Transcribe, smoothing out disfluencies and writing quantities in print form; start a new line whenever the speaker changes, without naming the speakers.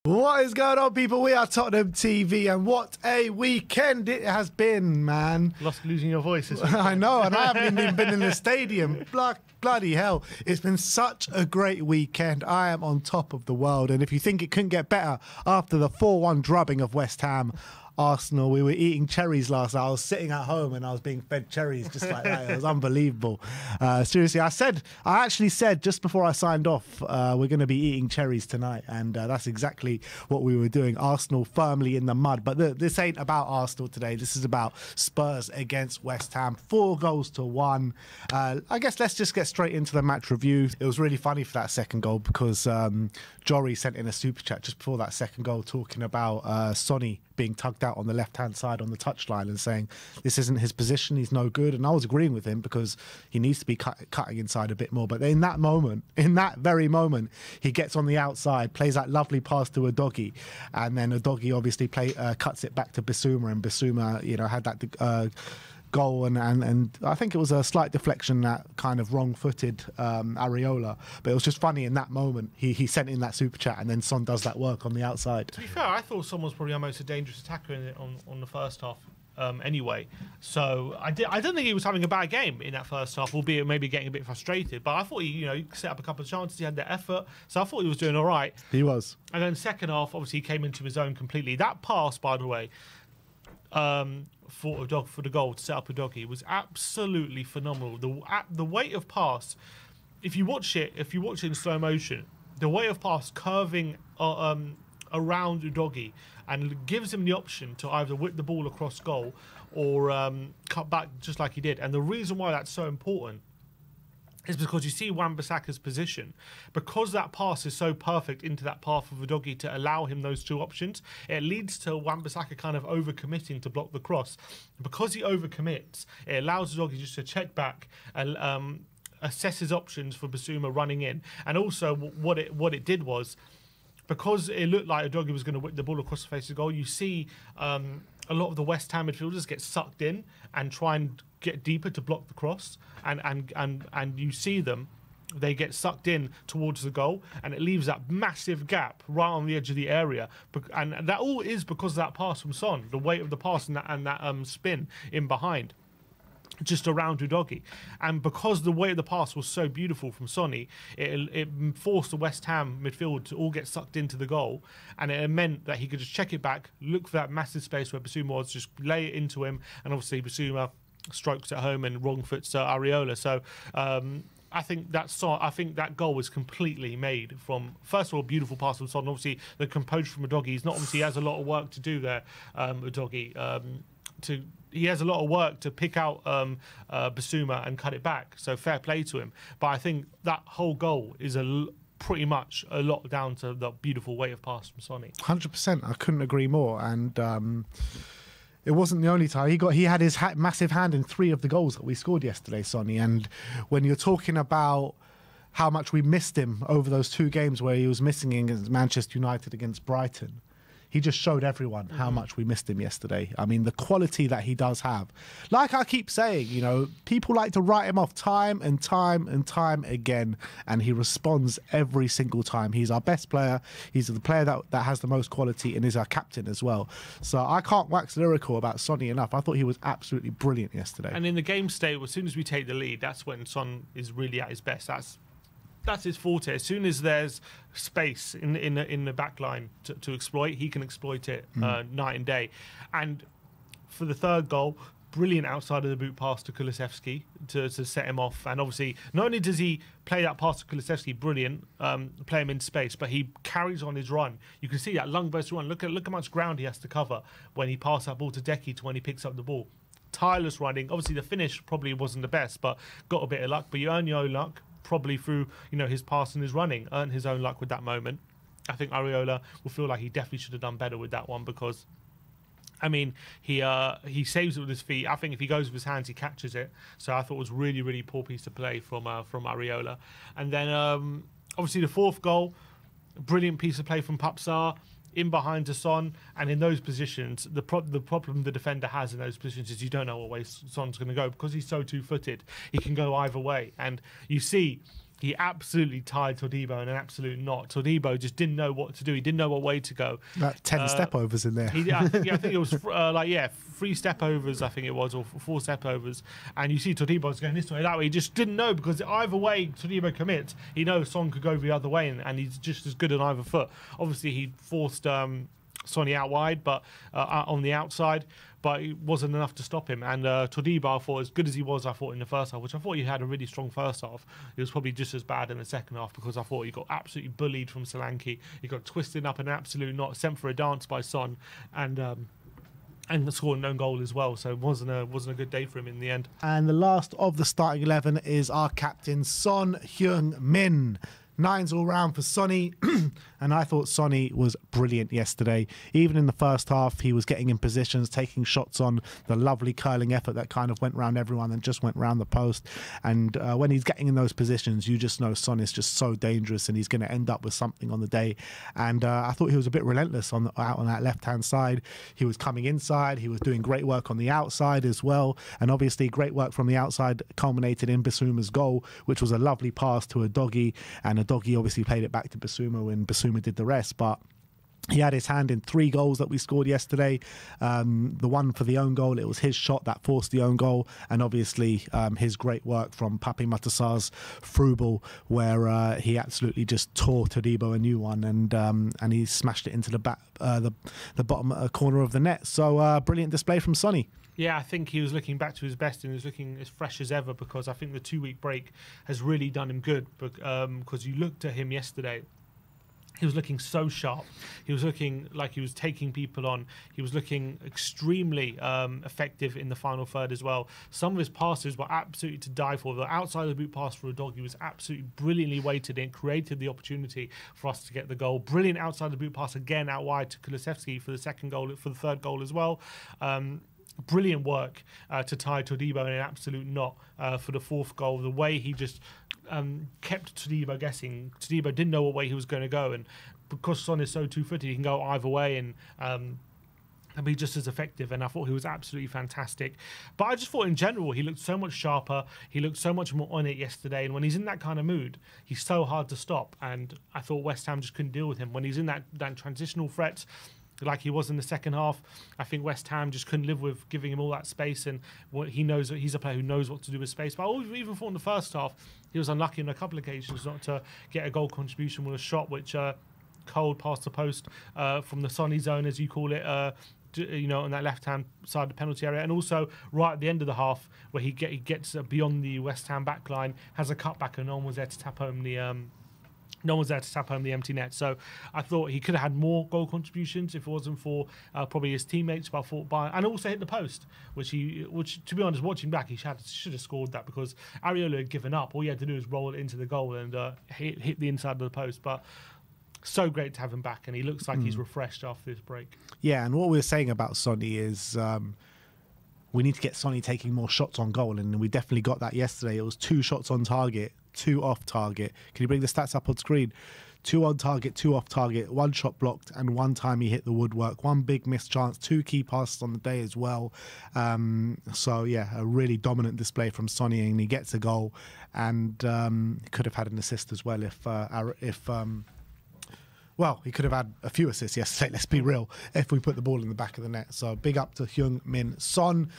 What is going on, people? We are Tottenham TV, and what a weekend it has been, man.
Losing your voice.
I know, and I haven't even been in the stadium. Bloody hell. It's been such a great weekend. I am on top of the world, and if you think it couldn't get better after the 4-1 drubbing of West Ham, Arsenal, we were eating cherries last night. I was sitting at home and I was being fed cherries just like that. It was unbelievable. Seriously, I actually said just before I signed off, we're going to be eating cherries tonight, and that's exactly what we were doing. Arsenal firmly in the mud, but this ain't about Arsenal today. This is about Spurs against West Ham. 4-1. I guess let's just get straight into the match review. It was really funny for that second goal because Jory sent in a super chat just before that second goal talking about Sonny being tugged out on the left-hand side on the touchline and saying this isn't his position, he's no good. And I was agreeing with him because he needs to be cutting inside a bit more. But in that very moment, he gets on the outside, plays that lovely pass to Udogie, and then Udogie obviously cuts it back to Bissouma, and Bissouma, had that goal, and I think it was a slight deflection that kind of wrong-footed Areola, but it was just funny in that moment. He sent in that super chat, and then Son does that work on the outside.
To be fair, I thought Son was probably our most dangerous attacker on the first half. Anyway, so I don't think he was having a bad game in that first half, albeit maybe getting a bit frustrated. But I thought he set up a couple of chances. He had the effort, so I thought he was doing all right.
He was.
And then second half, obviously, he came into his own completely. That pass, by the way, for the goal to set up Udogie was absolutely phenomenal. The weight of pass, if you watch it in slow motion, the weight of pass curving around Udogie and gives him the option to either whip the ball across goal or cut back just like he did. And the reason why that's so important is because you see Wan-Bissaka's position. Because that pass is so perfect into that path of Udogie to allow him those two options, it leads to Wan-Bissaka kind of overcommitting to block the cross. Because he overcommits, it allows Udogie just to check back and assess his options for Bissouma running in. And also what it did was, because it looked like Udogie was going to whip the ball across the face of the goal, you see a lot of the West Ham midfielders get sucked in and try and get deeper to block the cross, and you see them, they get sucked in towards the goal, and it leaves that massive gap right on the edge of the area, and that all is because of that pass from Son, the weight of the pass and that spin in behind, just around Udogie. And because the way of the pass was so beautiful from Sonny, it forced the West Ham midfield to all get sucked into the goal, and it meant that he could just check it back, look for that massive space where Bissouma was, just lay it into him, and obviously Bissouma strokes at home and wrong foots Areola. So I think that goal was completely made from, first of all, a beautiful pass from Son. Obviously, the composure from Udogie. He has a lot of work to do there, Udogie. He has a lot of work to pick out Bissouma and cut it back. So fair play to him. But I think that whole goal is pretty much a lot down to the beautiful weight of pass from Sonny.
100%. I couldn't agree more. And it wasn't the only time. He had his massive hand in 3 of the goals that we scored yesterday, Sonny. And when you're talking about how much we missed him over those 2 games where he was missing against Manchester United, against Brighton, he just showed everyone how much we missed him yesterday. I mean, the quality that he does have. Like I keep saying, people like to write him off time and time and time again, and he responds every single time. He's our best player. He's the player that has the most quality, and is our captain as well. So I can't wax lyrical about Sonny enough. I thought he was absolutely brilliant yesterday.
And in the game state, as soon as we take the lead, that's when Son is really at his best. That's his forte. As soon as there's space in the back line to exploit, he can exploit it night and day. And for the third goal, brilliant outside of the boot pass to Kulusevski to set him off. And obviously, not only does he play that pass to Kulusevski, brilliant, play him in space, but he carries on his run. You can see that lung-burst run. Look how much ground he has to cover when he passes that ball to Decky to when he picks up the ball. Tireless running. Obviously, the finish probably wasn't the best, but got a bit of luck. But you earn your own luck, probably through his pass and his running, earned his own luck with that moment. I think Areola will feel like he definitely should have done better with that one, because I mean, he saves it with his feet. I think if he goes with his hands, he catches it. So I thought it was really, really poor piece of play from Areola. And then obviously the 4th goal, brilliant piece of play from Papsar. in behind to Son, and in those positions, the problem the defender has in those positions is you don't know what way Son's going to go because he's so two-footed. He can go either way, and you see he absolutely tied Todibo in an absolute knot. Todibo just didn't know what to do. He didn't know what way to go.
That 10 step overs in there.
I think it was 3 step overs, I think it was, or 4 step overs. And you see Todibo's going this way, that way. He just didn't know, because either way Todibo commits, he knows Son could go the other way, and he's just as good on either foot. Obviously, he forced Sonny out wide, but on the outside, but it wasn't enough to stop him. And Todibo, I thought, as good as he was, I thought in the first half, which I thought he had a really strong first half, he was probably just as bad in the second half, because I thought he got absolutely bullied from Solanke. He got twisted up in an absolute knot, sent for a dance by Son, and scored an own goal as well. So it wasn't a good day for him in the end.
And the last of the starting 11 is our captain, Son Heung-min. 9s all round for Sonny, and I thought Sonny was brilliant yesterday. Even in the first half, he was getting in positions, taking shots on the lovely curling effort that kind of went round everyone and just went round the post. And when he's getting in those positions, you just know Son is just so dangerous, and he's going to end up with something on the day. And I thought he was a bit relentless out on that left-hand side. He was coming inside. He was doing great work on the outside as well. And obviously, great work from the outside culminated in Bissouma's goal, which was a lovely pass to a doggy, and a doggy obviously played it back to Bissouma when Bissouma did the rest. But he had his hand in 3 goals that we scored yesterday. The one for the own goal, it was his shot that forced the own goal, and obviously his great work from Pape Matasar's through ball, where he absolutely just tore Todibo a new one, and he smashed it into the bottom corner of the net. So brilliant display from Sonny.
Yeah, I think he was looking back to his best, and he was looking as fresh as ever, because I think the 2-week break has really done him good. Because you looked at him yesterday, he was looking so sharp. He was looking like he was taking people on. He was looking extremely effective in the final third as well. Some of his passes were absolutely to die for. The outside of the boot pass for a dog, he was absolutely brilliantly weighted in, created the opportunity for us to get the goal. Brilliant outside of the boot pass again out wide to Kulusevski for the second goal, for the third goal as well. Brilliant work to tie Todibo in an absolute knot for the 4th goal. The way he just kept Todibo guessing. Todibo didn't know what way he was going to go, and because Son is so two-footed, he can go either way and be just as effective. And I thought he was absolutely fantastic. But I just thought in general he looked so much sharper. He looked so much more on it yesterday. And when he's in that kind of mood, he's so hard to stop. And I thought West Ham just couldn't deal with him. When he's in that transitional threat, like he was in the second half, I think West Ham just couldn't live with giving him all that space, and he knows that he's a player who knows what to do with space. But I even thought in the first half he was unlucky on a couple of occasions not to get a goal contribution with a shot which cold past the post from the Sonny zone, as you call it, on that left-hand side of the penalty area, and also right at the end of the half where he gets beyond the West Ham back line, has a cutback, and no one was there to tap home the empty net. So I thought he could have had more goal contributions if it wasn't for probably his teammates. But I thought and also hit the post, which to be honest, watching back, he should have scored that, because Areola had given up. All he had to do was roll it into the goal and hit the inside of the post. But so great to have him back, and he looks like he's refreshed after this break. Yeah,
and what we were saying about Sonny is we need to get Sonny taking more shots on goal, and we definitely got that yesterday. It was 2 shots on target, 2 off target. Can you bring the stats up on screen? 2 on target, 2 off target, 1 shot blocked, and 1 time he hit the woodwork. 1 big missed chance, 2 key passes on the day as well. So yeah, a really dominant display from Sonny, and he gets a goal, and he could have had an assist as well well, he could have had a few assists yesterday, let's be real, if we put the ball in the back of the net. So big up to Heung-min Son.